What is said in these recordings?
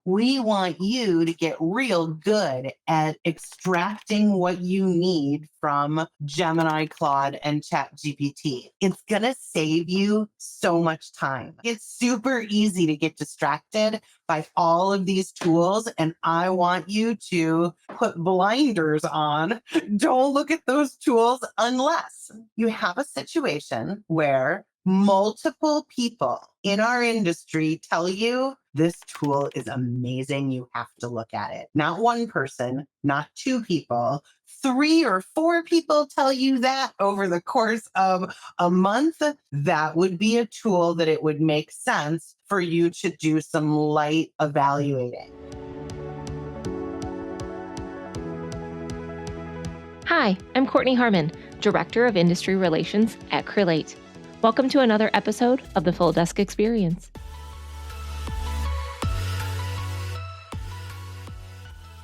We want you to get real good at extracting what you need from Gemini, Claude, and ChatGPT. It's going to save you so much time. It's super easy to get distracted by all of these tools, and I want you to put blinders on. Don't look at those tools unless you have a situation where multiple people in our industry tell you this tool is amazing. You have to look at it. Not one person, not two people, 3 or 4 people tell you that over the course of a month. That would be a tool that it would make sense for you to do some light evaluating. Hi, I'm Courtney Harmon, Director of Industry Relations at Crelate. Welcome to another episode of the Full Desk Experience.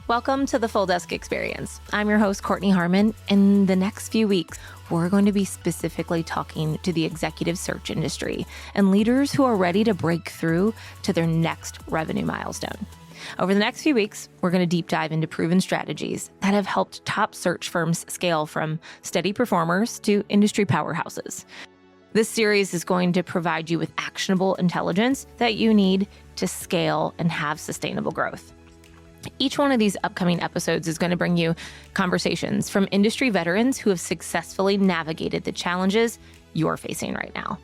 Welcome to the Full Desk Experience. I'm your host, Courtney Harmon. In the next few weeks, we're going to be specifically talking to the executive search industry and leaders who are ready to break through to their next revenue milestone. Over the next few weeks, we're going to deep dive into proven strategies that have helped top search firms scale from steady performers to industry powerhouses. This series is going to provide you with actionable intelligence that you need to scale and have sustainable growth. Each one of these upcoming episodes is going to bring you conversations from industry veterans who have successfully navigated the challenges you're facing right now.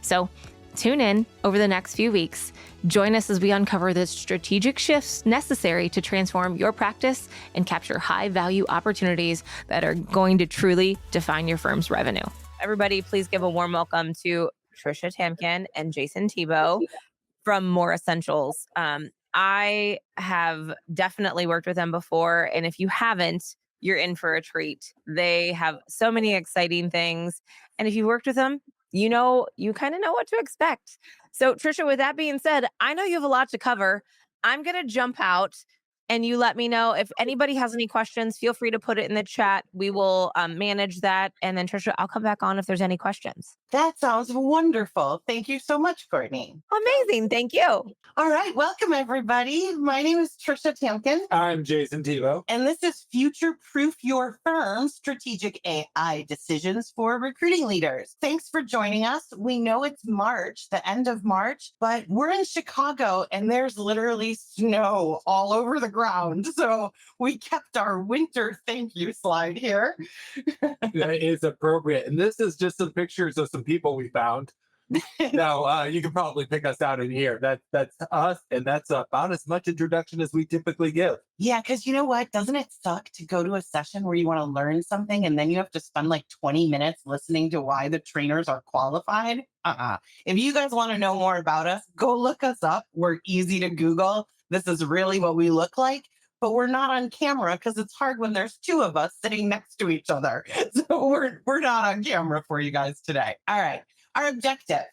So tune in over the next few weeks. Join us as we uncover the strategic shifts necessary to transform your practice and capture high-value opportunities that are going to truly define your firm's revenue. Everybody, please give a warm welcome to Tricia Tamkin and Jason Thibeault from More Essentials. I have definitely worked with them before, and if you haven't, you're in for a treat. They have so many exciting things, and if you worked with them, you kind of know what to expect. So, Tricia, with that being said, I know you have a lot to cover. I'm going to jump out and you let me know if anybody has any questions. Feel free to put it in the chat. We will manage that. And then, Tricia, I'll come back on if there's any questions. That sounds wonderful. Thank you so much, Courtney. Amazing. Thank you. All right. Welcome, everybody. My name is Tricia Tamkin. I'm Jason Thibeault. And this is Future Proof Your Firm Strategic AI Decisions for Recruiting Leaders. Thanks for joining us. We know it's March, the end of March, but we're in Chicago and there's literally snow all over the ground. So we kept our winter thank you slide here. That is appropriate. And this is just some pictures of some people we found. Now, you can probably pick us out in here. That's us, and that's about as much introduction as we typically give. Yeah, because you know what? Doesn't it suck to go to a session where you want to learn something and then you have to spend like 20 minutes listening to why the trainers are qualified? If you guys want to know more about us, go look us up. We're easy to Google. This is really what we look like. But we're not on camera because it's hard when there's 2 of us sitting next to each other. So we're not on camera for you guys today. All right. Our objective.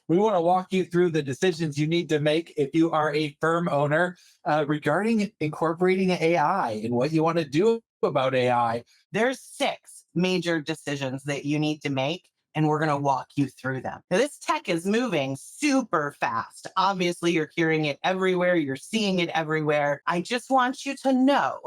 We want to walk you through the decisions you need to make if you are a firm owner regarding incorporating AI and what you want to do about AI. There's 6 major decisions that you need to make, and we're going to walk you through them. Now, this tech is moving super fast. Obviously, you're hearing it everywhere. You're seeing it everywhere. I just want you to know,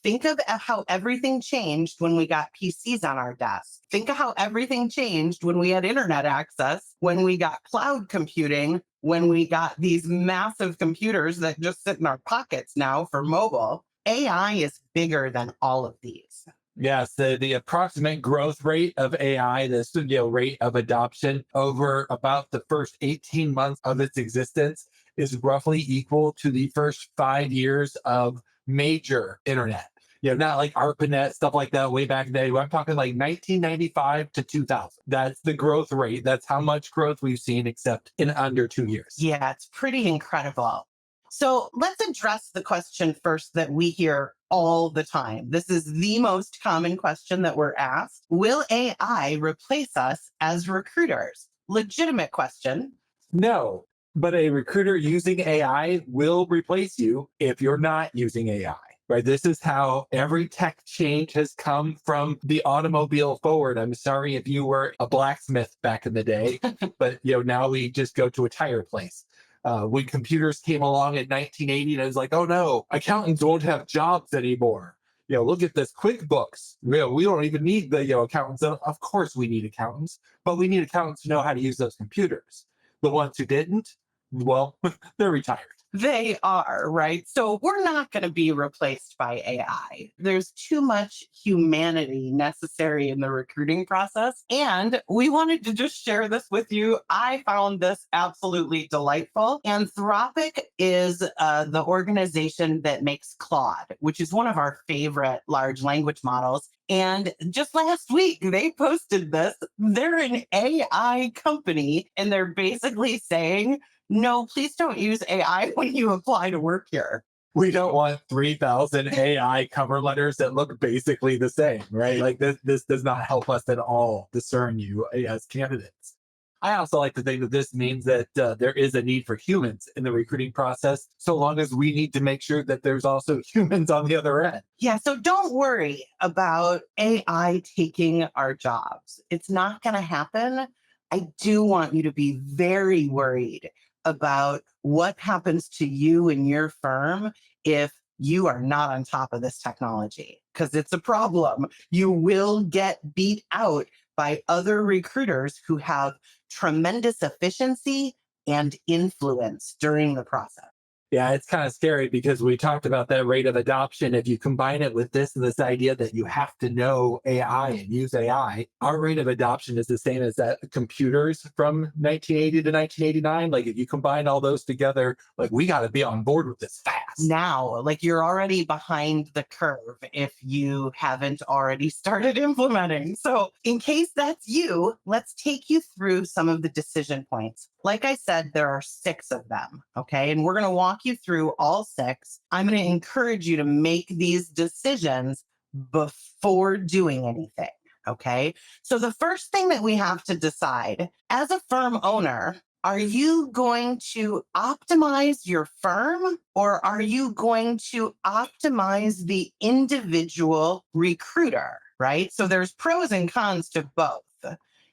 think of how everything changed when we got PCs on our desks. Think of how everything changed when we had internet access, when we got cloud computing, when we got these massive computers that just sit in our pockets now for mobile. AI is bigger than all of these. Yes, the approximate growth rate of AI, the rate of adoption over about the first 18 months of its existence is roughly equal to the first 5 years of major internet. Not like ARPANET, stuff like that way back in the day. I'm talking like 1995 to 2000. That's the growth rate. That's how much growth we've seen, except in under 2 years. Yeah, it's pretty incredible. So let's address the question first that we hear all the time. This is the most common question that we're asked. Will AI replace us as recruiters? Legitimate question. No, but a recruiter using AI will replace you if you're not using AI. Right. This is how every tech change has come from the automobile forward. I'm sorry if you were a blacksmith back in the day, but now we just go to a tire place. When computers came along in 1980, and it was like, oh no, accountants won't have jobs anymore. Look at this QuickBooks. We don't even need the accountants. Of course, we need accountants, but we need accountants to know how to use those computers. The ones who didn't, well, they're retired. They are, right? So we're not going to be replaced by AI. There's too much humanity necessary in the recruiting process. And we wanted to just share this with you. I found this absolutely delightful. Anthropic is the organization that makes Claude, which is one of our favorite large language models. And just last week, they posted this. They're an AI company, and they're basically saying, no, please don't use AI when you apply to work here. We don't want 3,000 AI cover letters that look basically the same, right? Like this does not help us at all discern you as candidates. I also like to think that this means that there is a need for humans in the recruiting process, so long as we need to make sure that there's also humans on the other end. Yeah, so don't worry about AI taking our jobs. It's not going to happen. I do want you to be very worried about what happens to you and your firm if you are not on top of this technology, because it's a problem. You will get beat out by other recruiters who have tremendous efficiency and influence during the process. Yeah, it's kind of scary because we talked about that rate of adoption. If you combine it with this and this idea that you have to know AI and use AI, our rate of adoption is the same as that computers from 1980 to 1989. Like if you combine all those together, like we got to be on board with this fast. Now, like you're already behind the curve if you haven't already started implementing. So in case that's you, let's take you through some of the decision points. Like I said, there are 6 of them, okay? And we're going to walk you through all 6. I'm going to encourage you to make these decisions before doing anything, okay? So the first thing that we have to decide, as a firm owner, are you going to optimize your firm or are you going to optimize the individual recruiter, right? So there's pros and cons to both.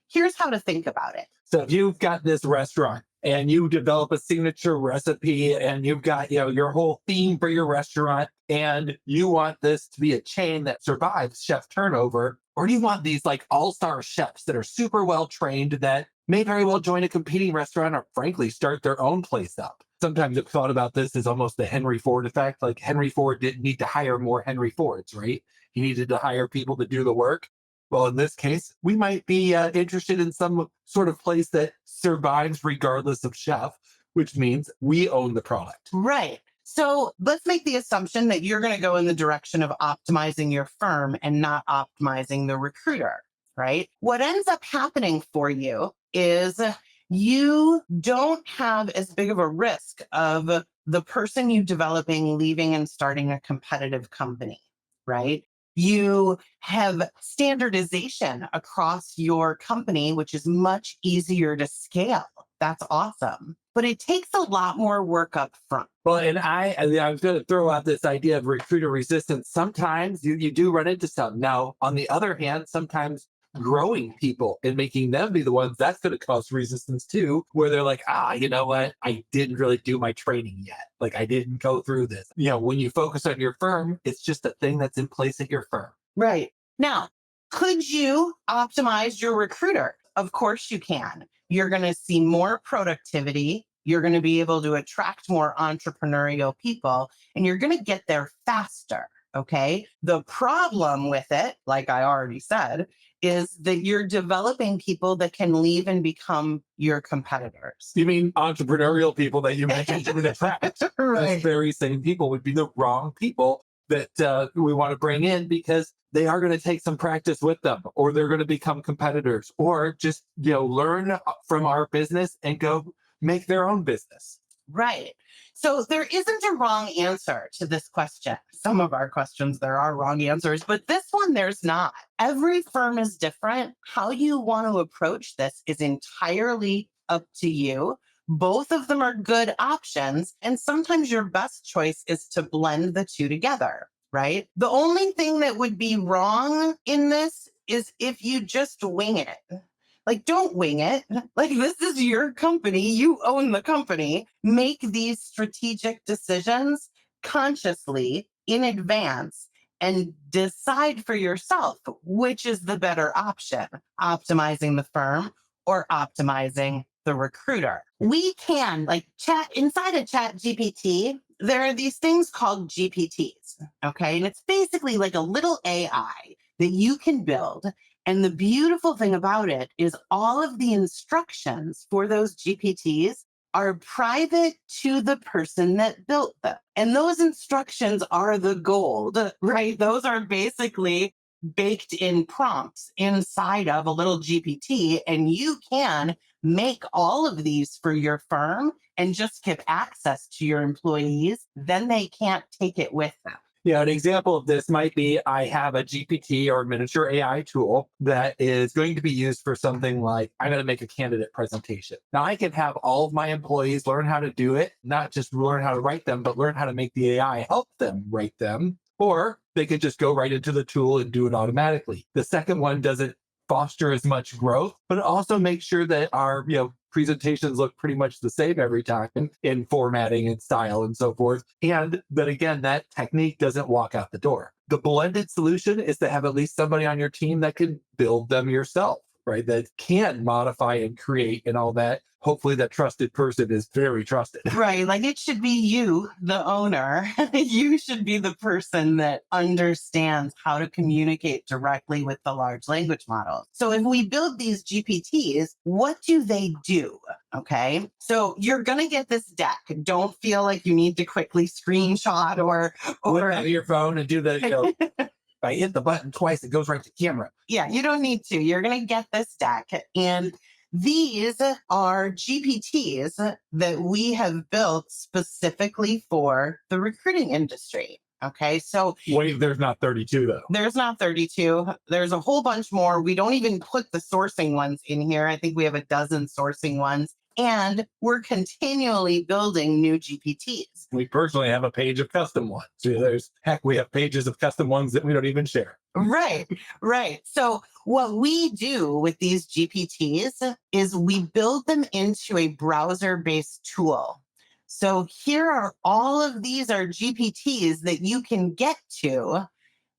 Here's how to think about it. So if you've got this restaurant and you develop a signature recipe and you've got, your whole theme for your restaurant and you want this to be a chain that survives chef turnover, or do you want these like all-star chefs that are super well trained that may very well join a competing restaurant or frankly start their own place up? Sometimes I've thought about this as almost the Henry Ford effect. Like Henry Ford didn't need to hire more Henry Fords, right? He needed to hire people to do the work. Well, in this case, we might be interested in some sort of place that survives regardless of chef, which means we own the product. Right. So let's make the assumption that you're going to go in the direction of optimizing your firm and not optimizing the recruiter, right? What ends up happening for you is you don't have as big of a risk of the person you developing leaving and starting a competitive company, right? You have standardization across your company, which is much easier to scale. That's awesome. But it takes a lot more work up front. Well, and I was going to throw out this idea of recruiter resistance. Sometimes you do run into some. Now, on the other hand, sometimes growing people and making them be the ones, that's going to cause resistance too, where they're like, you know what? I didn't really do my training yet. Like I didn't go through this. When you focus on your firm, it's just a thing that's in place at your firm. Right. Now, could you optimize your recruiter? Of course you can. You're going to see more productivity. You're going to be able to attract more entrepreneurial people, and you're going to get there faster. Okay. The problem with it, like I already said, is that you're developing people that can leave and become your competitors. You mean entrepreneurial people that you mentioned in the fact? Right. Those very same people would be the wrong people that we want to bring in because they are going to take some practice with them, or they're going to become competitors, or just learn from our business and go make their own business. Right. So there isn't a wrong answer to this question. Some of our questions, there are wrong answers, but this one, there's not. Every firm is different. How you want to approach this is entirely up to you. Both of them are good options. And sometimes your best choice is to blend the two together, right? The only thing that would be wrong in this is if you just wing it. Like, don't wing it. Like, this is your company. You own the company. Make these strategic decisions consciously in advance and decide for yourself which is the better option, optimizing the firm or optimizing the recruiter. We can like chat inside of Chat GPT. There are these things called GPTs. Okay. And it's basically like a little AI that you can build. And the beautiful thing about it is all of the instructions for those GPTs are private to the person that built them. And those instructions are the gold, right? Those are basically baked in prompts inside of a little GPT. And you can make all of these for your firm and just give access to your employees. Then they can't take it with them. Yeah, an example of this might be I have a GPT or miniature AI tool that is going to be used for something like I'm going to make a candidate presentation. Now I can have all of my employees learn how to do it, not just learn how to write them, but learn how to make the AI help them write them. Or they could just go right into the tool and do it automatically. The second one doesn't foster as much growth, but it also makes sure that our presentations look pretty much the same every time in formatting and style and so forth. And but again, that technique doesn't walk out the door. The blended solution is to have at least somebody on your team that can build them yourself, right? That can modify and create and all that. Hopefully that trusted person is very trusted. Right. Like it should be you, the owner. You should be the person that understands how to communicate directly with the large language models. So if we build these GPTs, what do they do? Okay. So you're going to get this deck. Don't feel like you need to quickly screenshot or have your phone and do the, if I hit the button twice, it goes right to camera. Yeah, you don't need to. You're going to get this deck. And these are GPTs that we have built specifically for the recruiting industry. Okay, so wait, there's not 32 though. There's not 32. There's a whole bunch more. We don't even put the sourcing ones in here. I think we have a dozen sourcing ones. And we're continually building new GPTs. We personally have a page of custom ones. We have pages of custom ones that we don't even share. Right, right. So what we do with these GPTs is we build them into a browser-based tool. So here are all of these are GPTs that you can get to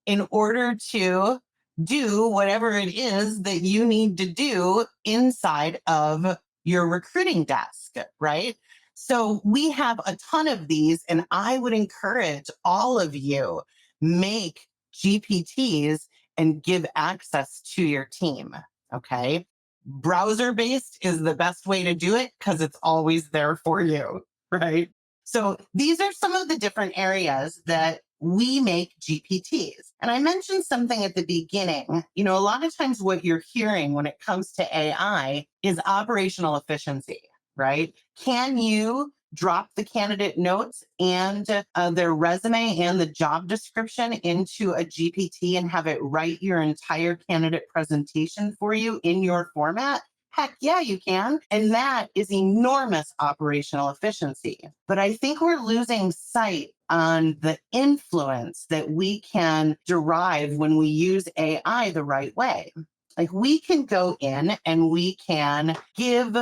in order to do whatever it is that you need to do inside of your recruiting desk, right? So we have a ton of these, and I would encourage all of you make GPTs and give access to your team, okay? Browser-based is the best way to do it because it's always there for you, right? So these are some of the different areas that we make GPTs. And I mentioned something at the beginning. A lot of times what you're hearing when it comes to AI is operational efficiency, right? Can you drop the candidate notes and their resume and the job description into a GPT and have it write your entire candidate presentation for you in your format? Heck yeah, you can. And that is enormous operational efficiency. But I think we're losing sight on the influence that we can derive when we use AI the right way. Like we can go in and we can give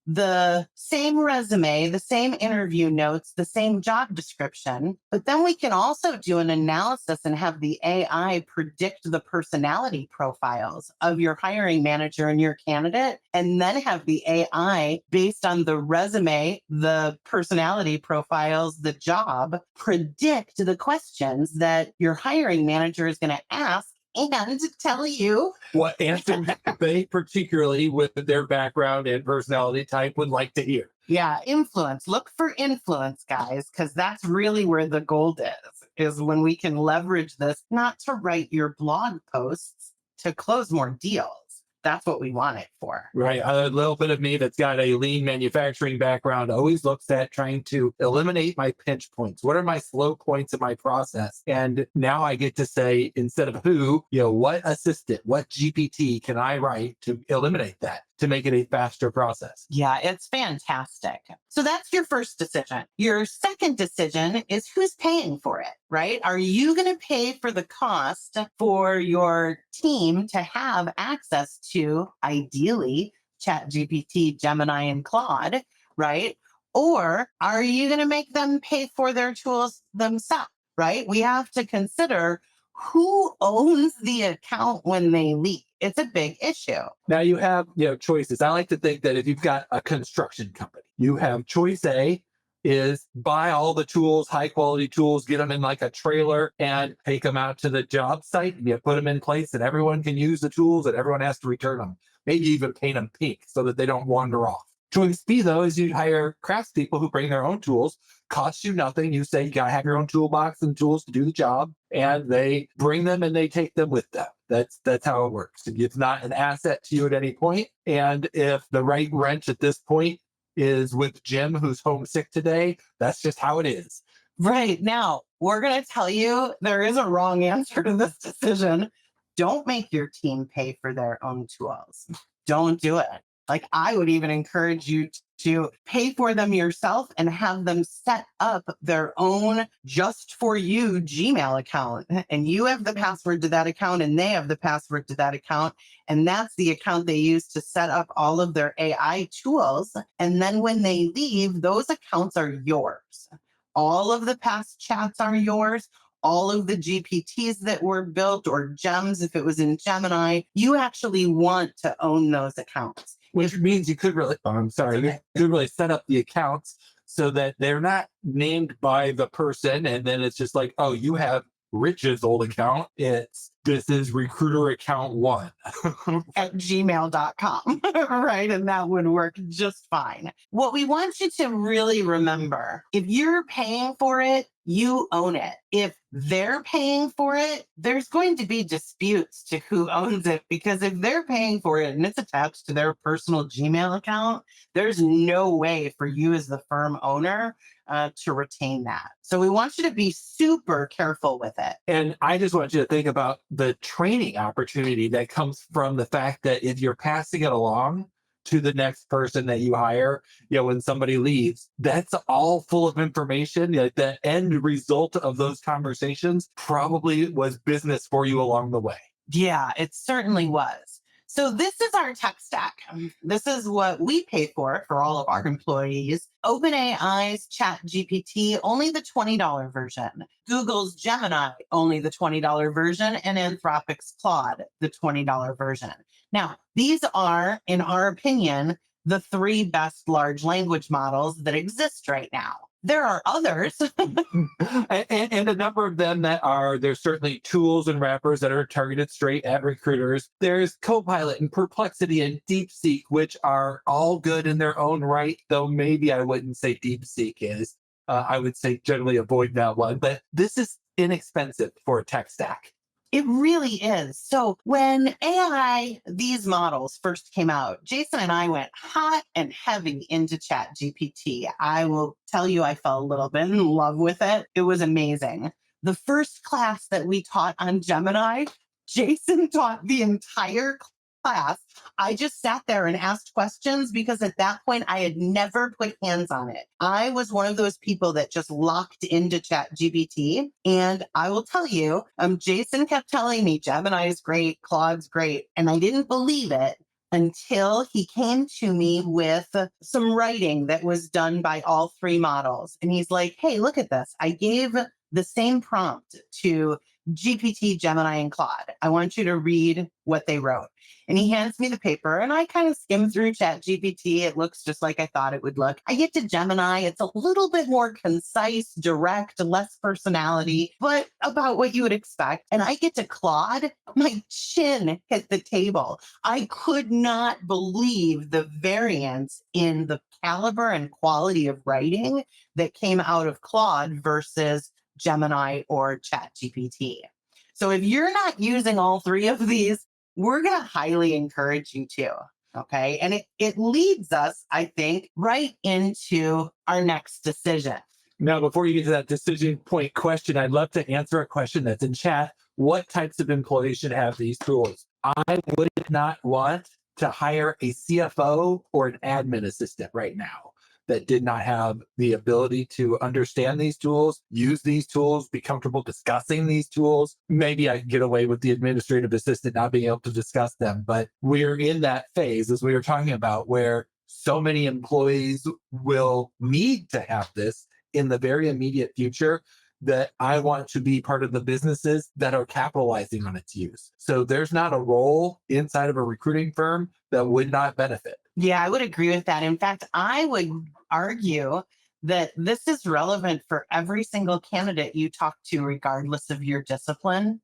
the same resume, the same interview notes, the same job description, but then we can also do an analysis and have the AI predict the personality profiles of your hiring manager and your candidate, and then have the AI based on the resume, the personality profiles, the job, predict the questions that your hiring manager is going to ask and tell you what answer they, particularly with their background and personality type, would like to hear. Yeah, influence. Look for influence, guys, because that's really where the gold is when we can leverage this, not to write your blog posts, to close more deals. That's what we want it for. Right. A little bit of me that's got a lean manufacturing background always looks at trying to eliminate my pinch points. What are my slow points in my process? And now I get to say, instead of who, what assistant, what GPT can I write to eliminate that? to make it a faster process. Yeah, it's fantastic. So that's your first decision. Your second decision is who's paying for it, right? Are you going to pay for the cost for your team to have access to, ideally, ChatGPT, Gemini, and Claude, right? Or are you going to make them pay for their tools themselves, right? We have to consider who owns the account when they leave. It's a big issue. Now you have, choices. I like to think that if you've got a construction company, you have choice A is buy all the tools, high quality tools, get them in like a trailer and take them out to the job site and you put them in place and everyone can use the tools and everyone has to return them. Maybe even paint them pink so that they don't wander off. Choice B, though, is you hire craftspeople who bring their own tools, costs you nothing. You say you got to have your own toolbox and tools to do the job, and they bring them and they take them with them. That's how it works. It's not an asset to you at any point. And if the right wrench at this point is with Jim, who's homesick today, that's just how it is. Right. Now, we're going to tell you there is a wrong answer to this decision. Don't make your team pay for their own tools. Don't do it. Like, I would even encourage you to pay for them yourself and have them set up their own just for you Gmail account. And you have the password to that account and they have the password to that account. And that's the account they use to set up all of their AI tools. And then when they leave, those accounts are yours. All of the past chats are yours. All of the GPTs that were built, or gems if it was in Gemini, you actually want to own those accounts. Which means you could really, you could really set up the accounts so that they're not named by the person. And then it's just like, oh, you have Rich's old account. This is recruiter account 1 at gmail.com, right? And that would work just fine. What we want you to really remember, if you're paying for it, you own it. If they're paying for it, there's going to be disputes to who owns it, because if they're paying for it and it's attached to their personal Gmail account, there's no way for you as the firm owner to retain that. So we want you to be super careful with it. And I just want you to think about the training opportunity that comes from the fact that if you're passing it along to the next person that you hire, when somebody leaves, that's all full of information. The end result of those conversations probably was business for you along the way. Yeah, it certainly was. So this is our tech stack. This is what we pay for all of our employees. OpenAI's ChatGPT, only the $20 version. Google's Gemini, only the $20 version. And Anthropic's Claude, the $20 version. Now, these are, in our opinion, the 3 best large language models that exist right now. There are others. and a number of them there's certainly tools and wrappers that are targeted straight at recruiters. There's Copilot and Perplexity and DeepSeek, which are all good in their own right, though maybe I wouldn't say DeepSeek is. I would say generally avoid that one. But this is inexpensive for a tech stack. It really is. So when these models first came out, Jason and I went hot and heavy into ChatGPT. I will tell you, I fell a little bit in love with it. It was amazing. The first class that we taught on Gemini, Jason taught the entire class. I just sat there and asked questions because at that point I had never put hands on it. I was one of those people that just locked into ChatGPT. And I will tell you, Jason kept telling me Gemini is great, Claude's great. And I didn't believe it until he came to me with some writing that was done by all 3 models. And he's like, hey, look at this. I gave the same prompt to GPT, Gemini, and Claude. I want you to read what they wrote. And he hands me the paper and I kind of skim through ChatGPT. It looks just like I thought it would look. I get to Gemini. It's a little bit more concise, direct, less personality, but about what you would expect. And I get to Claude. My chin hit the table. I could not believe the variance in the caliber and quality of writing that came out of Claude versus Gemini or ChatGPT. So if you're not using all 3 of these, we're going to highly encourage you to. Okay. And it leads us, I think, right into our next decision. Now, before you get to that decision point question, I'd love to answer a question that's in chat. What types of employees should have these tools? I would not want to hire a CFO or an admin assistant right now that did not have the ability to understand these tools, use these tools, be comfortable discussing these tools. Maybe I can get away with the administrative assistant not being able to discuss them, but we're in that phase, as we were talking about, where so many employees will need to have this in the very immediate future, that I want to be part of the businesses that are capitalizing on its use. So there's not a role inside of a recruiting firm that would not benefit. Yeah, I would agree with that. In fact, I would argue that this is relevant for every single candidate you talk to, regardless of your discipline.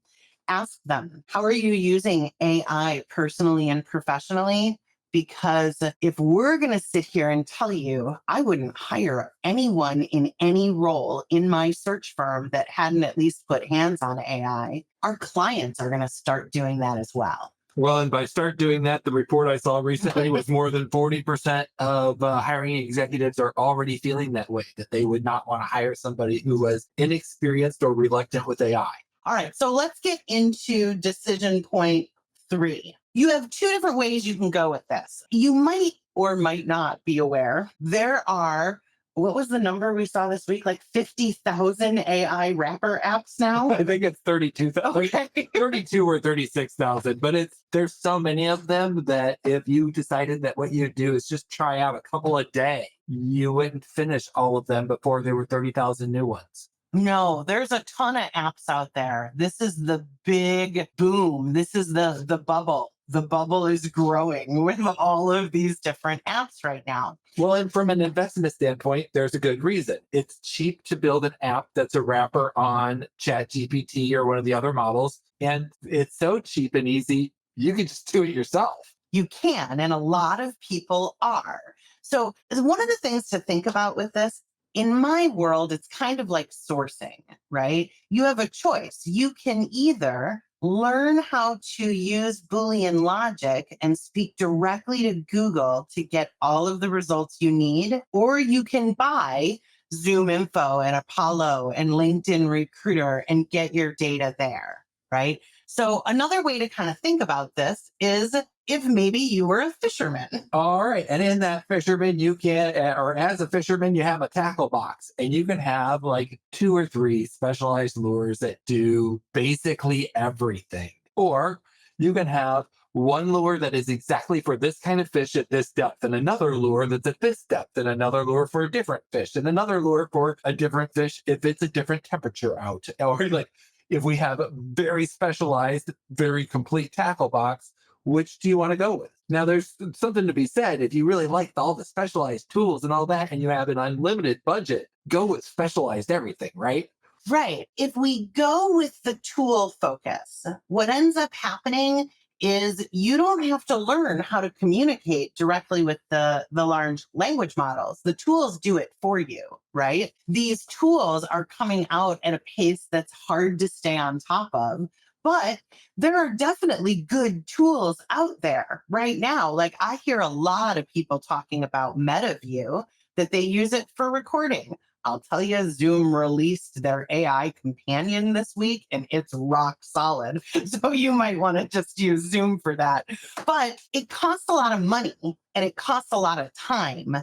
Ask them, how are you using AI personally and professionally? Because if we're going to sit here and tell you, I wouldn't hire anyone in any role in my search firm that hadn't at least put hands on AI, our clients are going to start doing that as well. Well, and by start doing that, the report I saw recently was more than 40% of hiring executives are already feeling that way, that they would not want to hire somebody who was inexperienced or reluctant with AI. All right, so let's get into decision point 3. You have 2 different ways you can go with this. You might or might not be aware there are, what was the number we saw this week? Like 50,000 AI wrapper apps now? I think it's 32,000, Okay. 32 or 36,000, but there's so many of them that if you decided that what you do is just try out a couple a day, you wouldn't finish all of them before there were 30,000 new ones. No, there's a ton of apps out there. This is the big boom. This is the bubble. The bubble is growing with all of these different apps right now. Well, and from an investment standpoint, there's a good reason. It's cheap to build an app that's a wrapper on ChatGPT or one of the other models. And it's so cheap and easy, you can just do it yourself. You can, and a lot of people are. So one of the things to think about with this, in my world, it's kind of like sourcing, right? You have a choice. You can either learn how to use Boolean logic and speak directly to Google to get all of the results you need, or you can buy Zoom Info and Apollo and LinkedIn Recruiter and get your data there, right? So another way to kind of think about this is if maybe you were a fisherman. All right. And in that fisherman, you can, or as a fisherman, you have a tackle box and you can have like 2 or 3 specialized lures that do basically everything. Or you can have one lure that is exactly for this kind of fish at this depth, and another lure that's at this depth, and another lure for a different fish, and another lure for a different fish if it's a different temperature out. Or like if we have a very specialized, very complete tackle box, which do you want to go with? Now, there's something to be said. If you really like all the specialized tools and all that, and you have an unlimited budget, go with specialized everything, right? Right. If we go with the tool focus, what ends up happening is you don't have to learn how to communicate directly with the large language models. The tools do it for you, right? These tools are coming out at a pace that's hard to stay on top of. But there are definitely good tools out there right now. Like I hear a lot of people talking about MetaView, that they use it for recording. I'll tell you, Zoom released their AI companion this week and it's rock solid. So you might want to just use Zoom for that. But it costs a lot of money and it costs a lot of time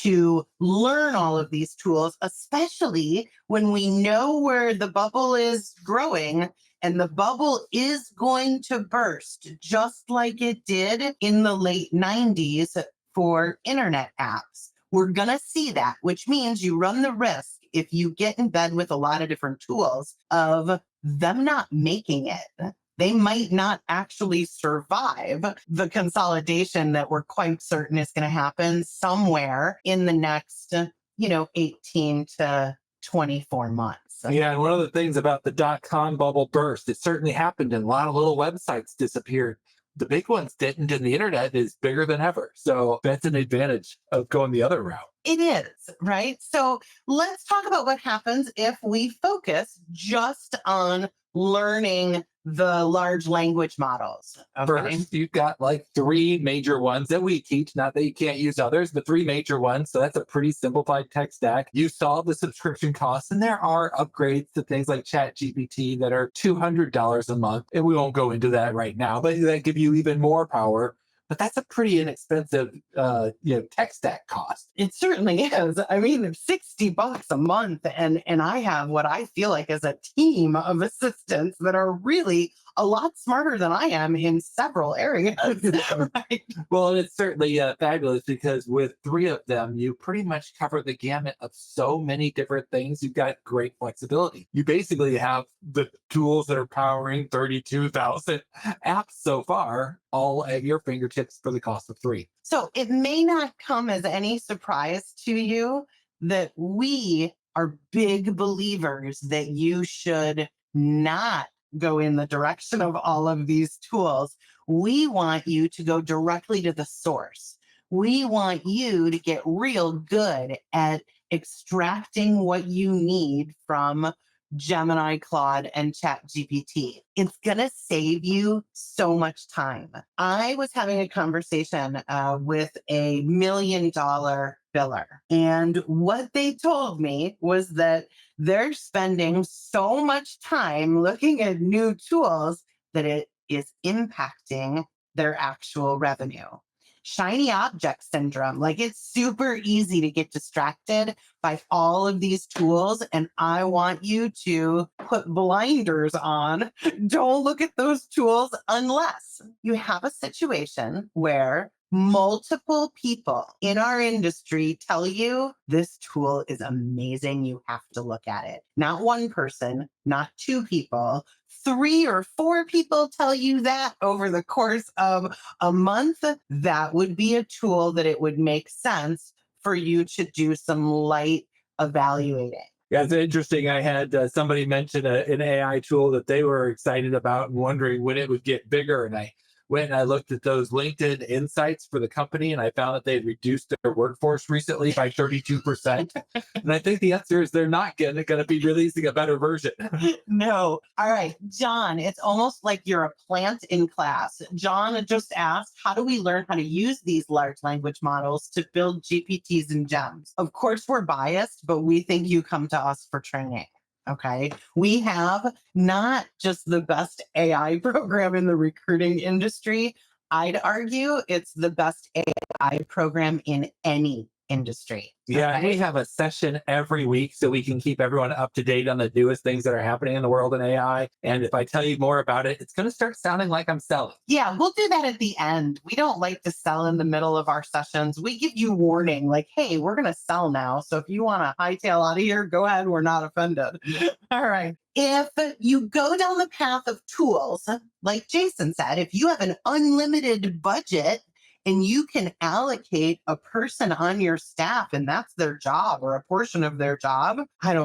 to learn all of these tools, especially when we know where the bubble is growing. And the bubble is going to burst just like it did in the late 90s for internet apps. We're going to see that, which means you run the risk, if you get in bed with a lot of different tools, of them not making it. They might not actually survive the consolidation that we're quite certain is going to happen somewhere in the next, 18 to 24 months. Yeah, and one of the things about the .com bubble burst, it certainly happened and a lot of little websites disappeared. The big ones didn't, and the internet is bigger than ever. So that's an advantage of going the other route. It is, right? So let's talk about what happens if we focus just on learning the large language models. Okay? First, you've got like 3 major ones that we teach, not that you can't use others, but 3 major ones. So that's a pretty simplified tech stack. You saw the subscription costs, and there are upgrades to things like ChatGPT that are $200 a month. And we won't go into that right now, but that give you even more power but that's a pretty inexpensive, tech stack cost. It certainly is. I mean, $60 a month, and I have what I feel like is a team of assistants that are really a lot smarter than I am in several areas. Right? Well, and it's certainly fabulous because with three of them, you pretty much cover the gamut of so many different things. You've got great flexibility. You basically have the tools that are powering 32,000 apps so far, all at your fingertips for the cost of three. So it may not come as any surprise to you that we are big believers that you should not go in the direction of all of these tools. We want you to go directly to the source. We want you to get real good at extracting what you need from Gemini, Claude, and ChatGPT. It's going to save you so much time. I was having a conversation with a $1 million biller, and what they told me was that they're spending so much time looking at new tools that it is impacting their actual revenue. Shiny object syndrome. Like, it's super easy to get distracted by all of these tools. And I want you to put blinders on. Don't look at those tools unless you have a situation where multiple people in our industry tell you this tool is amazing. You have to look at it. Not one person, not two people. 3 or 4 people tell you that over the course of a month, that would be a tool that it would make sense for you to do some light evaluating. Yeah, it's interesting. I had somebody mention an AI tool that they were excited about and wondering when it would get bigger. And I went and I looked at those LinkedIn insights for the company, and I found that they'd reduced their workforce recently by 32%. And I think the answer is they're not going to be releasing a better version. No. All right, John, it's almost like you're a plant in class. John just asked, how do we learn how to use these large language models to build GPTs and gems? Of course, we're biased, but we think you come to us for training. Okay. We have not just the best AI program in the recruiting industry. I'd argue it's the best AI program in any industry. Yeah, Okay? we have a session every week so we can keep everyone up to date on the newest things that are happening in the world in AI. And if I tell you more about it, it's going to start sounding like I'm selling. Yeah, we'll do that at the end. We don't like to sell in the middle of our sessions. We give you warning, like, hey, we're going to sell now. So if you want to hightail out of here, go ahead. We're not offended. All right. If you go down the path of tools, like Jason said, if you have an unlimited budget and you can allocate a person on your staff and that's their job or a portion of their job,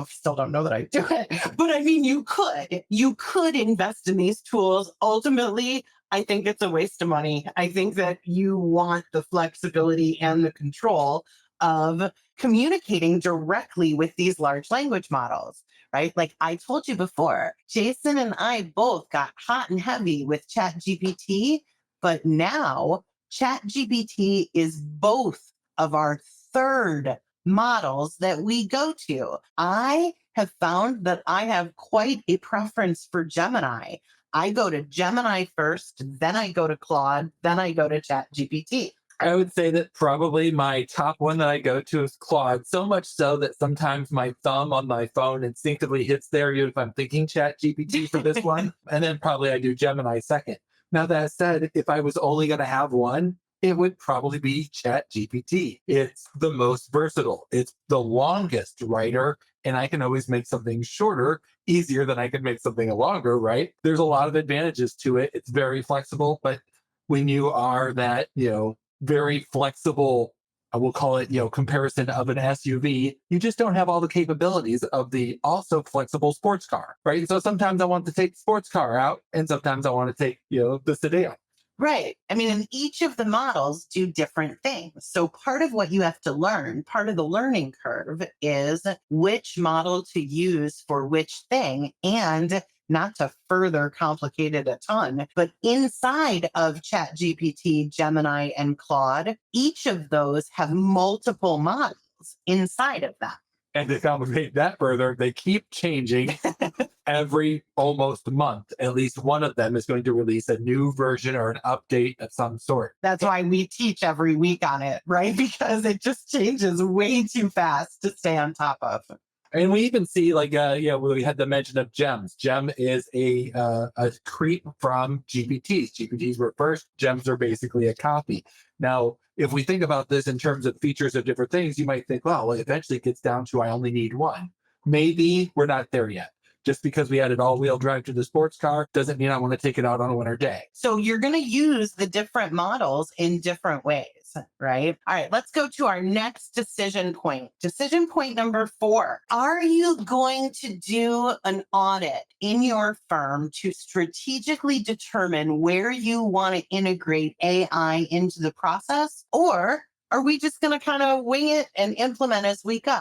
still don't know that I do it, but I mean, you could invest in these tools. Ultimately, I think it's a waste of money. I think that you want the flexibility and the control of communicating directly with these large language models, right? Like I told you before, Jason and I both got hot and heavy with ChatGPT, but now ChatGPT is both of our third models that we go to. I have found that I have quite a preference for Gemini. I go to Gemini first, then I go to Claude, then I go to ChatGPT. I would say that probably my top one that I go to is Claude, so much so that sometimes my thumb on my phone instinctively hits there, even if I'm thinking ChatGPT for this one. And then probably I do Gemini second. Now, that said, if I was only going to have one, it would probably be ChatGPT. It's the most versatile. It's the longest writer, and I can always make something shorter easier than I can make something longer, right? There's a lot of advantages to it. It's very flexible, but when you are that, very flexible, I will call it, comparison of an SUV, you just don't have all the capabilities of the also flexible sports car, right? So sometimes I want to take the sports car out, and sometimes I want to take, the sedan. Right. I mean, and each of the models do different things. So part of what you have to learn, part of the learning curve is which model to use for which thing, and not to further complicate it a ton, but inside of ChatGPT, Gemini, and Claude, each of those have multiple models inside of them. And to complicate that further, they keep changing every almost month, at least one of them is going to release a new version or an update of some sort. That's why we teach every week on it, right? Because it just changes way too fast to stay on top of. And we even see we had the mention of gems. Gem is a creep from GPTs. GPTs were first. Gems are basically a copy. Now, if we think about this in terms of features of different things, you might think, well, eventually it gets down to I only need one. Maybe we're not there yet. Just because we added all-wheel drive to the sports car doesn't mean I want to take it out on a winter day. So you're going to use the different models in different ways, right? All right, let's go to our next decision point. Decision point number 4. Are you going to do an audit in your firm to strategically determine where you want to integrate AI into the process? Or are we just going to kind of wing it and implement as we go?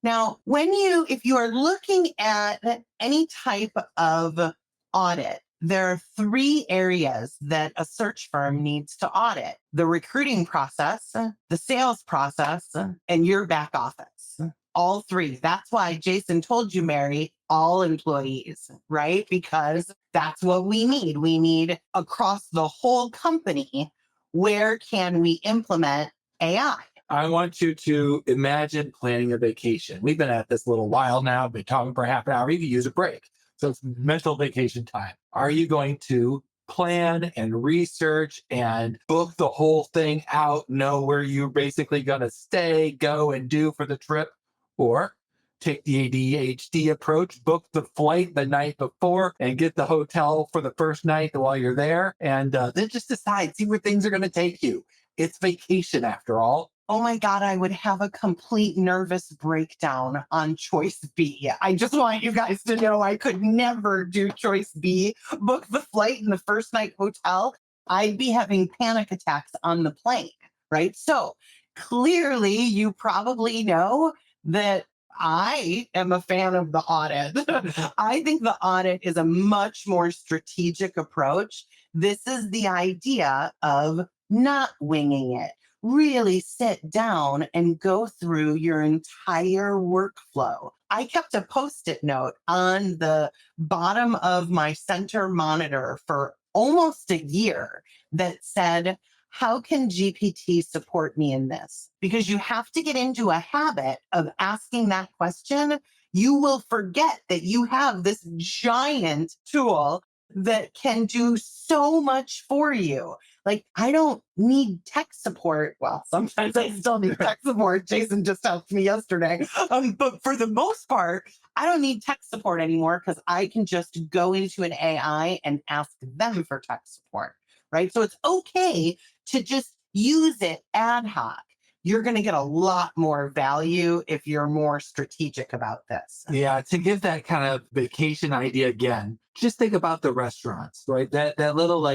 Now, if you are looking at any type of audit, there are 3 areas that a search firm needs to audit: the recruiting process, the sales process, and your back office. All 3. That's why Jason told you, Mary, all employees, right? Because that's what we need. We need across the whole company, where can we implement AI? I want you to imagine planning a vacation. We've been at this a little while now, been talking for half an hour. You can use a break. So it's mental vacation time. Are you going to plan and research and book the whole thing out, know where you're basically going to stay, go and do for the trip? Or take the ADHD approach, book the flight the night before and get the hotel for the first night while you're there. And then just decide, see where things are going to take you. It's vacation after all. Oh my God, I would have a complete nervous breakdown on choice B. I just want you guys to know I could never do choice B, book the flight in the first night hotel. I'd be having panic attacks on the plane, right? So clearly you probably know that I am a fan of the audit. I think the audit is a much more strategic approach. This is the idea of not winging it. Really sit down and go through your entire workflow. I kept a Post-it note on the bottom of my center monitor for almost a year that said, how can GPT support me in this? Because you have to get into a habit of asking that question. You will forget that you have this giant tool that can do so much for you. Like, I don't need tech support. Well, sometimes I still need tech support. Jason just helped me yesterday. But for the most part, I don't need tech support anymore because I can just go into an AI and ask them for tech support, right? So it's okay to just use it ad hoc. You're going to get a lot more value if you're more strategic about this. Yeah, to give that kind of vacation idea again, just think about the restaurants, right? That little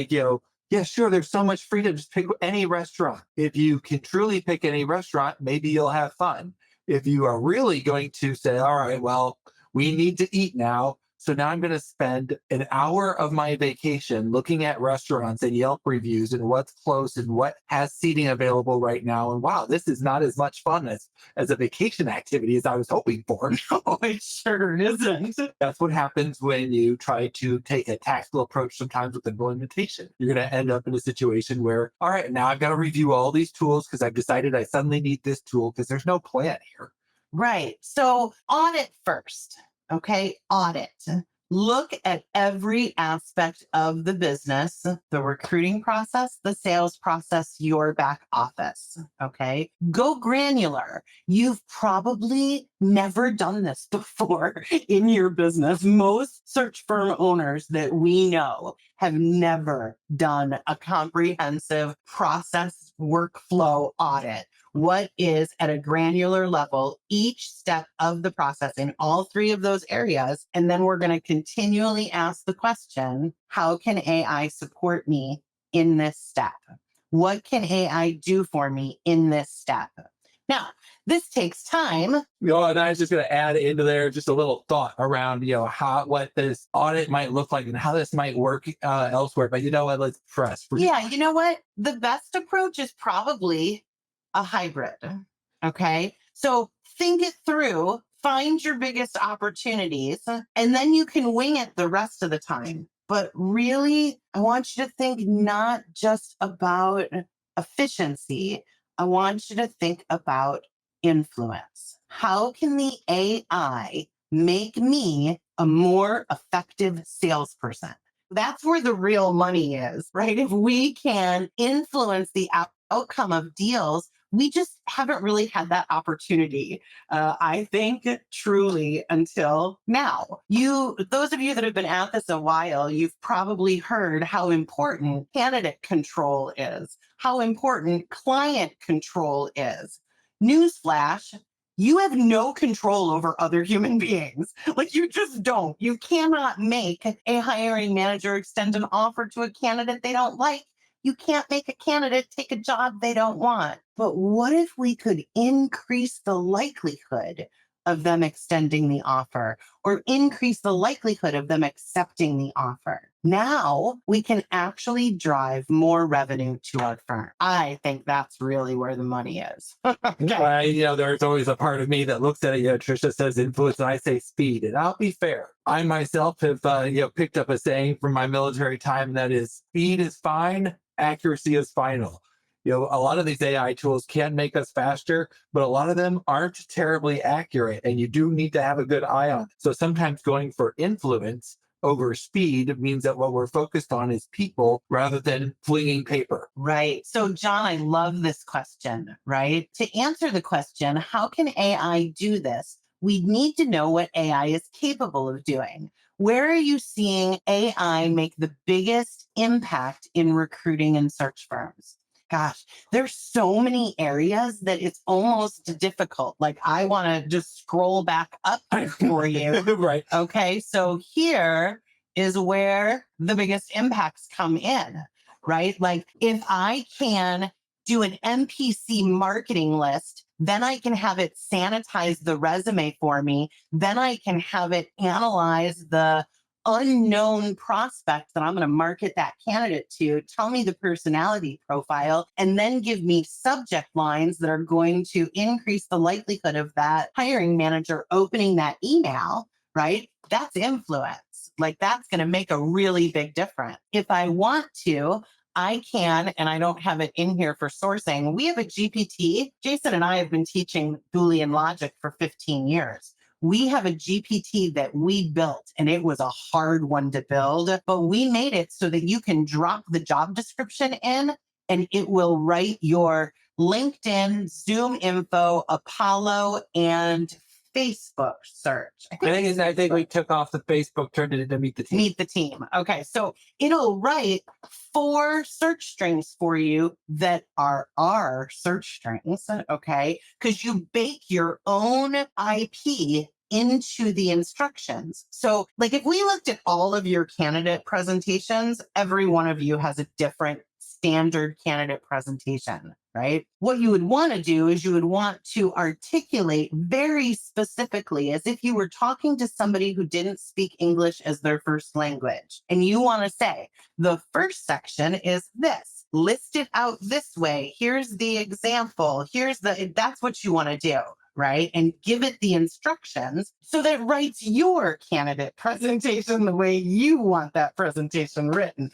yeah, sure, there's so much freedom. Just pick any restaurant. If you can truly pick any restaurant, maybe you'll have fun. If you are really going to say, all right, well, we need to eat now. So now I'm going to spend an hour of my vacation looking at restaurants and Yelp reviews and what's close and what has seating available right now. And wow, this is not as much fun as a vacation activity as I was hoping for. Oh, it sure isn't. That's what happens when you try to take a tactical approach sometimes with implementation. You're going to end up in a situation where, all right, now I've got to review all these tools because I've decided I suddenly need this tool because there's no plan here. Right. So audit first. Okay, audit. Look at every aspect of the business, the recruiting process, the sales process, your back office. Okay, go granular. You've probably never done this before in your business. Most search firm owners that we know have never done a comprehensive process workflow audit. What is at a granular level each step of the process in all 3 of those areas? And then we're going to continually ask the question, how can AI support me in this step? What can AI do for me in this step? Now, this takes time. And I was just going to add into there just a little thought around, what this audit might look like and how this might work elsewhere. But you know what? Let's press. Yeah, you know what? The best approach is probably a hybrid. Okay. So think it through find your biggest opportunities, and then you can wing it the rest of the time. But really, I want you to think not just about efficiency. I want you to think about influence. How can the AI make me a more effective salesperson? That's where the real money is, right? If we can influence the outcome of deals, we just haven't really had that opportunity, I think, truly until now. Those of you that have been at this a while, you've probably heard how important candidate control is, how important client control is. Newsflash, you have no control over other human beings. Like, you just don't. You cannot make a hiring manager extend an offer to a candidate they don't like. You can't make a candidate take a job they don't want. But what if we could increase the likelihood of them extending the offer, or increase the likelihood of them accepting the offer? Now we can actually drive more revenue to our firm. I think that's really where the money is. Okay. There's always a part of me that looks at it. Tricia says influence, and I say speed. And I'll be fair. I myself have, picked up a saying from my military time that is, speed is fine, accuracy is final. A lot of these AI tools can make us faster, but a lot of them aren't terribly accurate, and you do need to have a good eye on it. So sometimes going for influence over speed means that what we're focused on is people rather than flinging paper. Right. So, John, I love this question, right? To answer the question, how can AI do this? We need to know what AI is capable of doing. Where are you seeing AI make the biggest impact in recruiting and search firms? Gosh, there's so many areas that it's almost difficult. Like, I want to just scroll back up for you. Right. Okay. So here is where the biggest impacts come in, right? Like, if I can do an MPC marketing list, then I can have it sanitize the resume for me. Then I can have it analyze the unknown prospect that I'm going to market that candidate to, tell me the personality profile, and then give me subject lines that are going to increase the likelihood of that hiring manager opening that email, right? That's influence. Like, that's going to make a really big difference. If I want to, I can, and I don't have it in here for sourcing. We have a GPT. Jason and I have been teaching Boolean logic for 15 years. We have a GPT that we built, and it was a hard one to build, but we made it so that you can drop the job description in and it will write your LinkedIn, Zoom info, Apollo, and Facebook search. I think we took off the Facebook, turned it into Meet the Team. Meet the Team. Okay. So it'll write 4 search strings for you that are our search strings. Okay. Because you bake your own IP into the instructions. So, like, if we looked at all of your candidate presentations, every one of you has a different standard candidate presentation, right? What you would want to do is you would want to articulate very specifically, as if you were talking to somebody who didn't speak English as their first language. And you want to say, the first section is this, list it out this way. Here's the example. That's what you want to do, right? And give it the instructions so that it writes your candidate presentation the way you want that presentation written.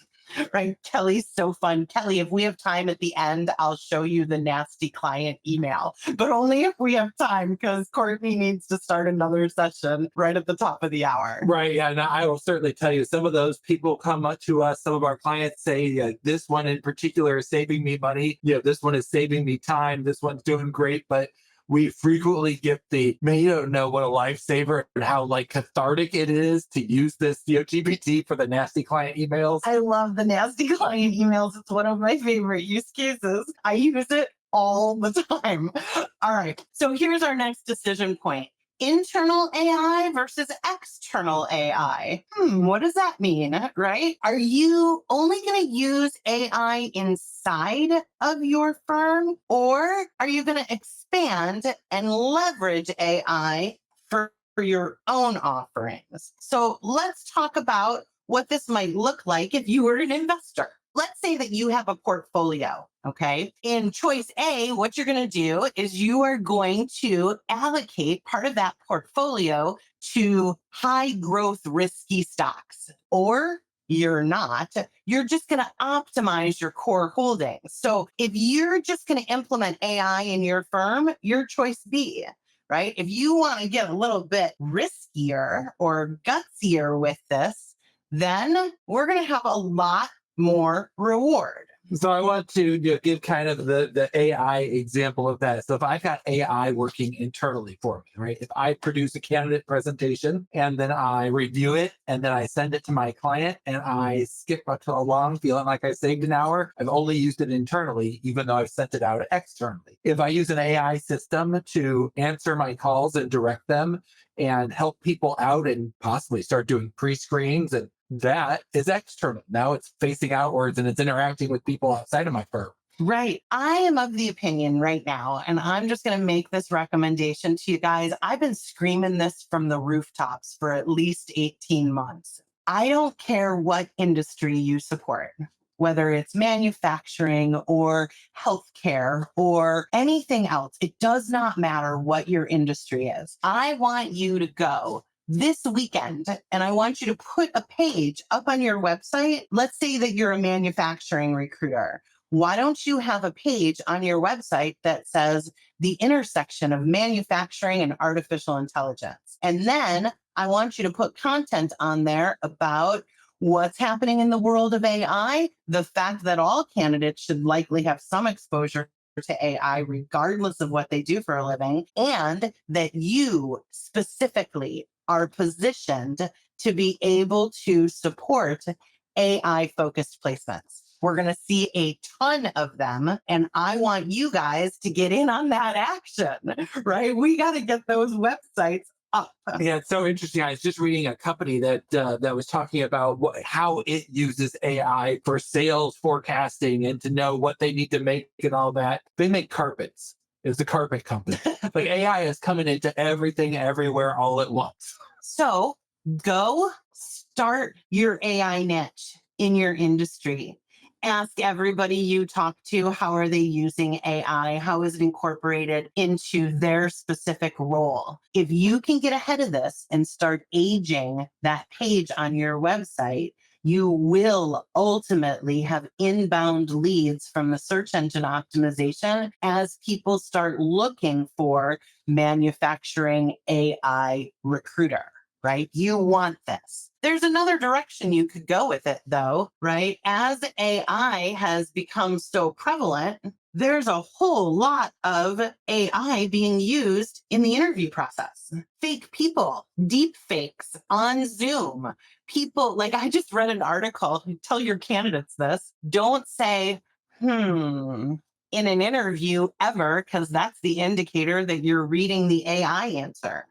Right. Kelly's so fun. Kelly, if we have time at the end, I'll show you the nasty client email, but only if we have time, because Courtney needs to start another session right at the top of the hour. Right. Yeah. And I will certainly tell you, some of those people come up to us. Some of our clients say, this one in particular is saving me money. This one is saving me time. This one's doing great. But we frequently get you don't know what a lifesaver and how cathartic it is to use this GPT for the nasty client emails. I love the nasty client emails. It's one of my favorite use cases. I use it all the time. All right. So here's our next decision point. Internal AI versus external AI. What does that mean, right? Are you only going to use AI inside of your firm, or are you going to expand and leverage AI for your own offerings? So let's talk about what this might look like if you were an investor, let's say that you have a portfolio, okay? In choice A, what you're going to do is you are going to allocate part of that portfolio to high growth risky stocks, or you're not. You're just going to optimize your core holdings. So if you're just going to implement AI in your firm, your choice B, right? If you want to get a little bit riskier or gutsier with this, then we're going to have a lot more reward. So I want to give kind of the AI example of that. So if I've got AI working internally for me, right? If I produce a candidate presentation and then I review it and then I send it to my client and I skip along feeling like I saved an hour, I've only used it internally, even though I've sent it out externally. If I use an AI system to answer my calls and direct them and help people out and possibly start doing pre-screenings, and that is external. Now it's facing outwards and it's interacting with people outside of my firm. Right. I am of the opinion right now, and I'm just going to make this recommendation to you guys. I've been screaming this from the rooftops for at least 18 months. I don't care what industry you support, whether it's manufacturing or healthcare or anything else. It does not matter what your industry is. I want you to go this weekend, and I want you to put a page up on your website. Let's say that you're a manufacturing recruiter. Why don't you have a page on your website that says the intersection of manufacturing and artificial intelligence? And then I want you to put content on there about what's happening in the world of AI, the fact that all candidates should likely have some exposure to AI, regardless of what they do for a living, and that you specifically are positioned to be able to support AI-focused placements. We're going to see a ton of them, and I want you guys to get in on that action, right? We got to get those websites up. Yeah, it's so interesting. I was just reading a company that was talking about how it uses AI for sales forecasting and to know what they need to make and all that. They make carpets. It's a carpet company. Like AI is coming into everything, everywhere, all at once. So go start your AI niche in your industry. Ask everybody you talk to, how are they using AI? How is it incorporated into their specific role? If you can get ahead of this and start aging that page on your website, you will ultimately have inbound leads from the search engine optimization as people start looking for manufacturing AI recruiter, right? You want this. There's another direction you could go with it, though, right? As AI has become so prevalent, there's a whole lot of AI being used in the interview process. Fake people, deep fakes on Zoom. People, like I just read an article, tell your candidates this, don't say, in an interview ever, because that's the indicator that you're reading the AI answer.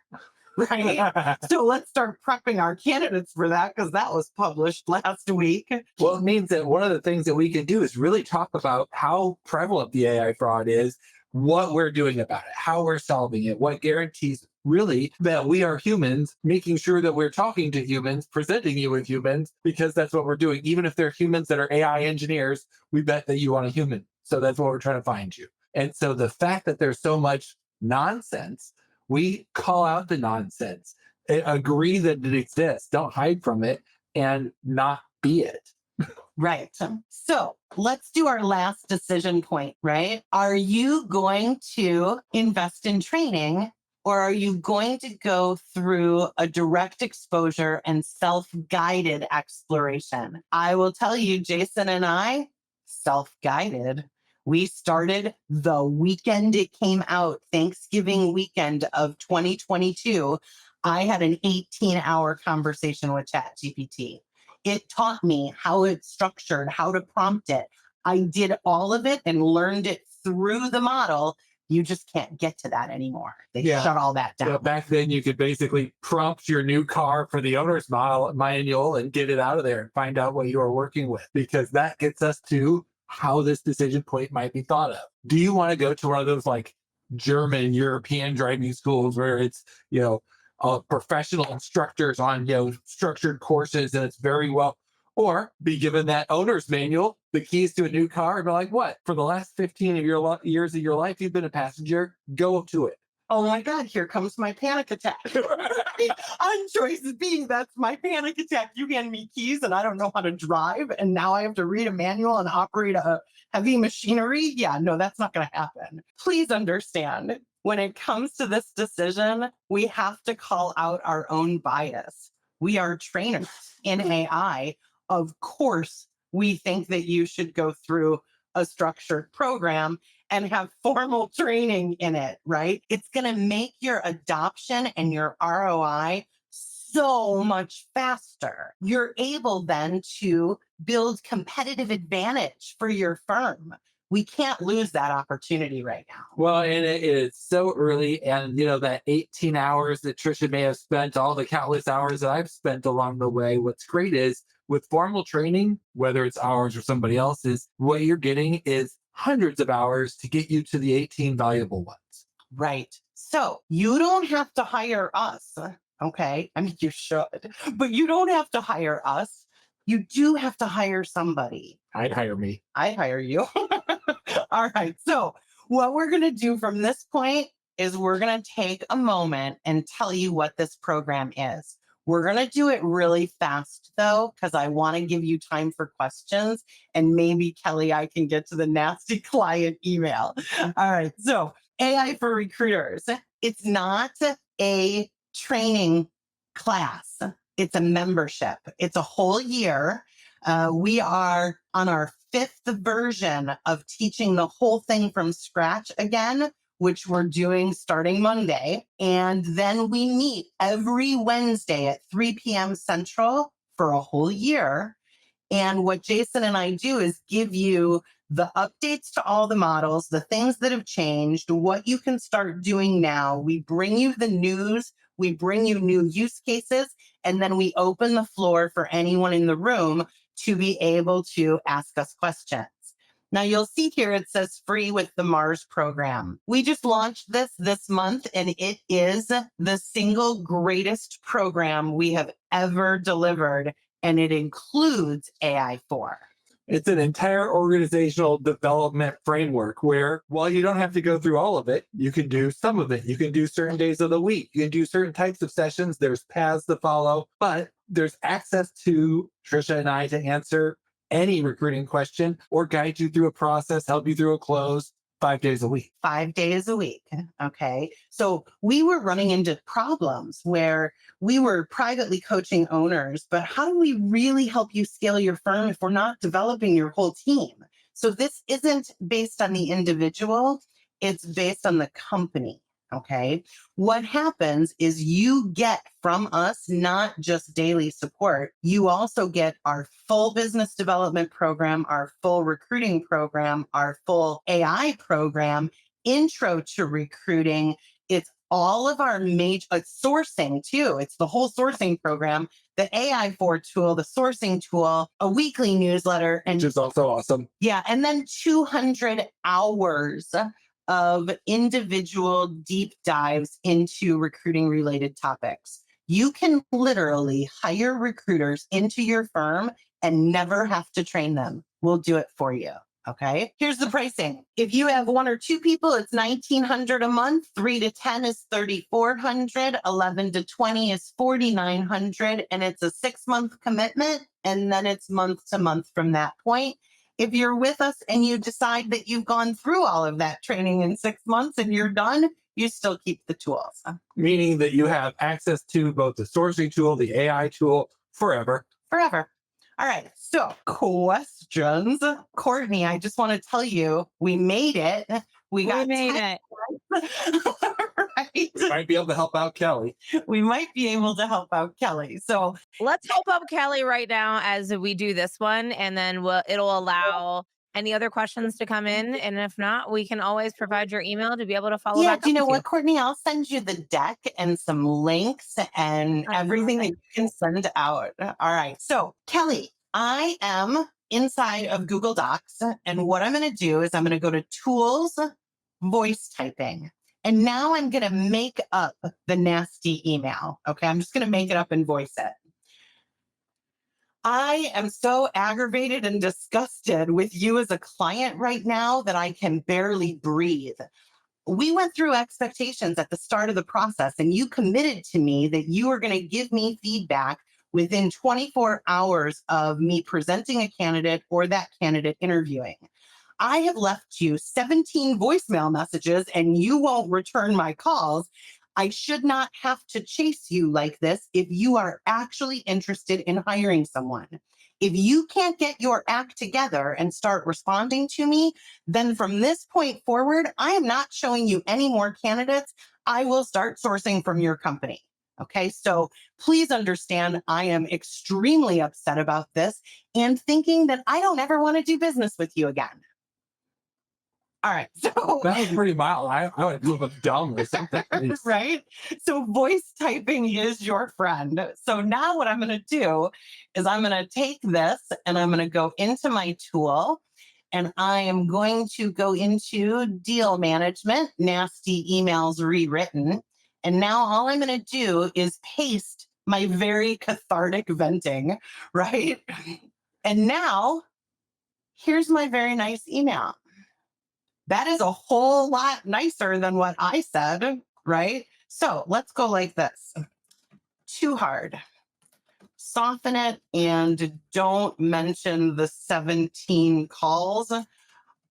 Right. So let's start prepping our candidates for that, because that was published last week. Well, it means that one of the things that we can do is really talk about how prevalent the AI fraud is, what we're doing about it, how we're solving it, what guarantees really that we are humans, making sure that we're talking to humans, presenting you with humans, because that's what we're doing. Even if they're humans that are AI engineers, we bet that you want a human. So that's what we're trying to find you. And so the fact that there's so much nonsense, we call out the nonsense, agree that it exists, don't hide from it, and not be it. Right. So let's do our last decision point, right? Are you going to invest in training, or are you going to go through a direct exposure and self-guided exploration? I will tell you, Jason and I, self-guided. We started the weekend it came out, Thanksgiving weekend of 2022. I had an 18-hour conversation with ChatGPT. It taught me how it's structured, how to prompt it. I did all of it and learned it through the model. You just can't get to that anymore. They shut all that down. Yeah, back then you could basically prompt your new car for the owner's manual and get it out of there and find out what you are working with, because that gets us to how this decision point might be thought of. Do you want to go to one of those like German, European driving schools where it's, professional instructors on, structured courses and it's very well, Or be given that owner's manual, the keys to a new car, and be like, what? For the last 15 of your years of your life, you've been a passenger, go up to it. Oh my God, here comes my panic attack. On choice B, that's my panic attack. You hand me keys and I don't know how to drive. And now I have to read a manual and operate a heavy machinery. Yeah, no, that's not going to happen. Please understand, when it comes to this decision, we have to call out our own bias. We are trainers in AI. Of course, we think that you should go through a structured program and have formal training in it, right? It's going to make your adoption and your ROI so much faster. You're able then to build competitive advantage for your firm. We can't lose that opportunity right now. Well, and it is so early. And, that 18 hours that Tricia may have spent, all the countless hours that I've spent along the way, what's great is with formal training, whether it's ours or somebody else's, what you're getting is hundreds of hours to get you to the 18 valuable ones. Right. So you don't have to hire us. Okay. I mean, you should, but you don't have to hire us. You do have to hire somebody. I'd hire me. I'd hire you. All right. So what we're going to do from this point is we're going to take a moment and tell you what this program is. We're going to do it really fast, though, because I want to give you time for questions. And maybe, Kelly, I can get to the nasty client email. All right. So AI for recruiters. It's not a training class. It's a membership. It's a whole year. We are on our 5th version of teaching the whole thing from scratch again, which we're doing starting Monday. And then we meet every Wednesday at 3 p.m. Central for a whole year. And what Jason and I do is give you the updates to all the models, the things that have changed, what you can start doing now. We bring you the news, we bring you new use cases, and then we open the floor for anyone in the room to be able to ask us questions. Now you'll see here it says free with the Mars program. We just launched this month, and it is the single greatest program we have ever delivered, and it includes AI4. It's an entire organizational development framework where, while you don't have to go through all of it, you can do some of it. You can do certain days of the week. You can do certain types of sessions. There's paths to follow, but there's access to Tricia and I to answer any recruiting question or guide you through a process, help you through a close 5 days a week. 5 days a week. Okay. So we were running into problems where we were privately coaching owners, but how do we really help you scale your firm if we're not developing your whole team? So this isn't based on the individual, it's based on the company. Okay. What happens is you get from us not just daily support, you also get our full business development program, our full recruiting program, our full AI program, intro to recruiting. It's all of our major sourcing too. It's the whole sourcing program, the AI4 tool, the sourcing tool, a weekly newsletter, and which is also awesome. Yeah. And then 200 hours of individual deep dives into recruiting related topics. You can literally hire recruiters into your firm and never have to train them. We'll do it for you. Okay. Here's the pricing. If you have 1 or 2 people, it's $1,900 a month. 3 to 10 is $3,400. 11 to 20 is $4,900. And it's a 6-month commitment. And then it's month to month from that point. If you're with us and you decide that you've gone through all of that training in 6 months and you're done, you still keep the tools. Meaning that you have access to both the sourcing tool, the AI tool forever. Forever. All right. So questions. Courtney, I just want to tell you, we made it. We made it. Right. We might be able to help out Kelly. We might be able to help out Kelly. So let's help out Kelly right now as we do this one, and then it'll allow any other questions to come in. And if not, we can always provide your email to be able to follow back up. Do you know with what, Courtney? I'll send you the deck and some links and everything that you can send out. All right. So Kelly, I am inside of Google Docs, and what I'm going to do is I'm going to go to Tools, Voice Typing. And now I'm going to make up the nasty email. Okay. I'm just going to make it up and voice it. I am so aggravated and disgusted with you as a client right now that I can barely breathe. We went through expectations at the start of the process, and you committed to me that you were going to give me feedback within 24 hours of me presenting a candidate or that candidate interviewing. I have left you 17 voicemail messages and you won't return my calls. I should not have to chase you like this if you are actually interested in hiring someone. If you can't get your act together and start responding to me, then from this point forward, I am not showing you any more candidates. I will start sourcing from your company. Okay, so please understand, I am extremely upset about this and thinking that I don't ever want to do business with you again. All right. So That was pretty mild. I would feel dumb or something. right. So voice typing is your friend. So now what I'm going to do is I'm going to take this and I'm going to go into my tool and I am going to go into deal management, nasty emails rewritten. And now all I'm going to do is paste my very cathartic venting, right? And now here's my very nice email. That is a whole lot nicer than what I said, right? So let's go like this. Too hard. Soften it and don't mention the 17 calls.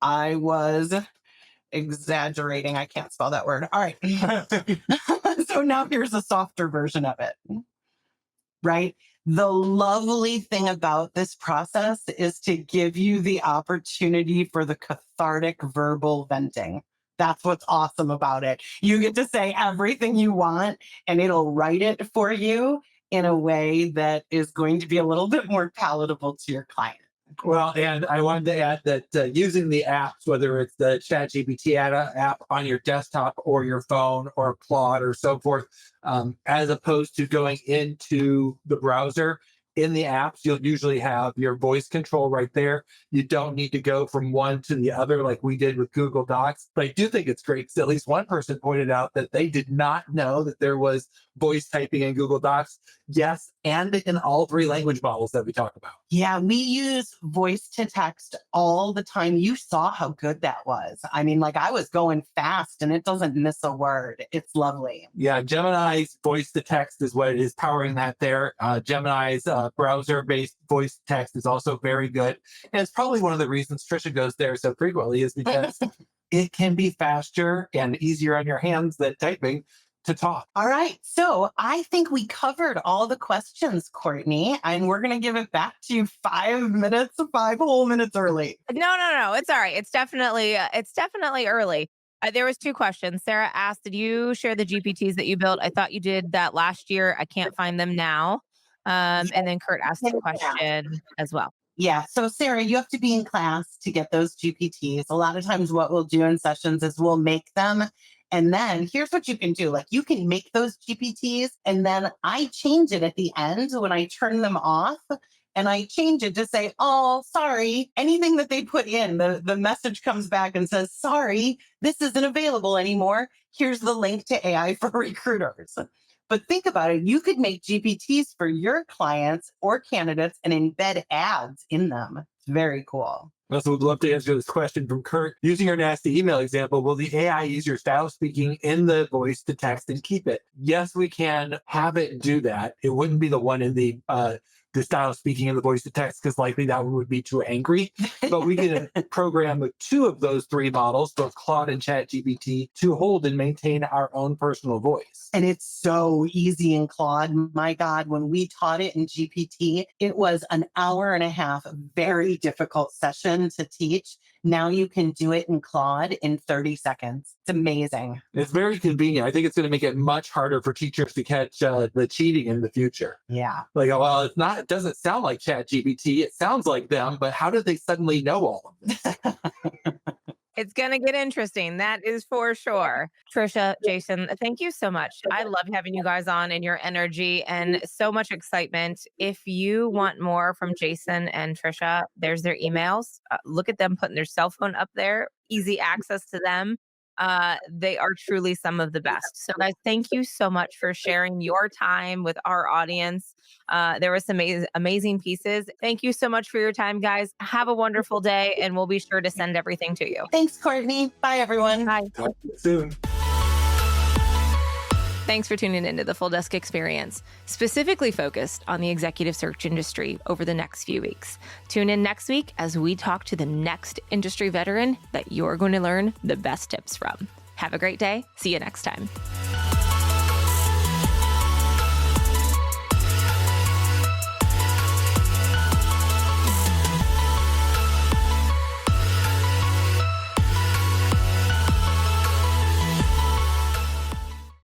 I was exaggerating. I can't spell that word. All right. So now here's a softer version of it, right? The lovely thing about this process is to give you the opportunity for the cathartic verbal venting. That's what's awesome about it. You get to say everything you want and it'll write it for you in a way that is going to be a little bit more palatable to your client. Well, and I wanted to add that using the apps, whether it's the ChatGPT app on your desktop or your phone or Claude or so forth, as opposed to going into the browser, in the apps, you'll usually have your voice control right there. You don't need to go from one to the other like we did with Google Docs. But I do think it's great because at least one person pointed out that they did not know that there was voice typing in Google Docs. Yes, and in all three language models that we talk about. Yeah, we use voice to text all the time. You saw how good that was. I mean, like I was going fast and it doesn't miss a word. It's lovely. Yeah, Gemini's voice to text is what it is powering that there. Gemini's browser-based voice to text is also very good. And it's probably one of the reasons Tricia goes there so frequently is because it can be faster and easier on your hands than typing to talk. All right. So I think we covered all the questions, Courtney, and we're going to give it back to you 5 minutes, 5 whole minutes early. No. It's all right. It's definitely early. There was 2 questions. Sarah asked, did you share the GPTs that you built? I thought you did that last year. I can't find them now. And then Kurt asked a question as well. Yeah. So, Sarah, you have to be in class to get those GPTs. A lot of times, what we'll do in sessions is we'll make them. And then here's what you can do. Like you can make those GPTs and then I change it at the end when I turn them off. And I change it to say, oh, sorry, anything that they put in, the message comes back and says, sorry, this isn't available anymore. Here's the link to AI for recruiters. But think about it. You could make GPTs for your clients or candidates and embed ads in them. It's very cool. I also would love to answer this question from Kurt. Using your nasty email example, will the AI use your style of speaking in the voice to text and keep it? Yes, we can have it do that. It wouldn't be the one in the style of speaking in the voice to text because likely that one would be too angry. But we can program 2 of those 3 models, both Claude and ChatGPT, to hold and maintain our own personal voice. And it's so easy in Claude. My God, when we taught it in GPT, it was an hour and a half, very difficult session to teach. Now you can do it in Claude in 30 seconds. It's amazing. It's very convenient. I think it's going to make it much harder for teachers to catch the cheating in the future. Yeah. Like, well, it doesn't sound like ChatGPT. It sounds like them, but how did they suddenly know all of this? It's going to get interesting. That is for sure. Tricia, Jason, thank you so much. I love having you guys on and your energy and so much excitement. If you want more from Jason and Tricia, there's their emails. Look at them putting their cell phone up there, easy access to them. They are truly some of the best. So guys, thank you so much for sharing your time with our audience. There were some amazing pieces. Thank you so much for your time, guys. Have a wonderful day, and we'll be sure to send everything to you. Thanks, Courtney. Bye, everyone. Bye. Talk to you soon. Thanks for tuning into the Full Desk Experience, specifically focused on the executive search industry over the next few weeks. Tune in next week as we talk to the next industry veteran that you're going to learn the best tips from. Have a great day. See you next time.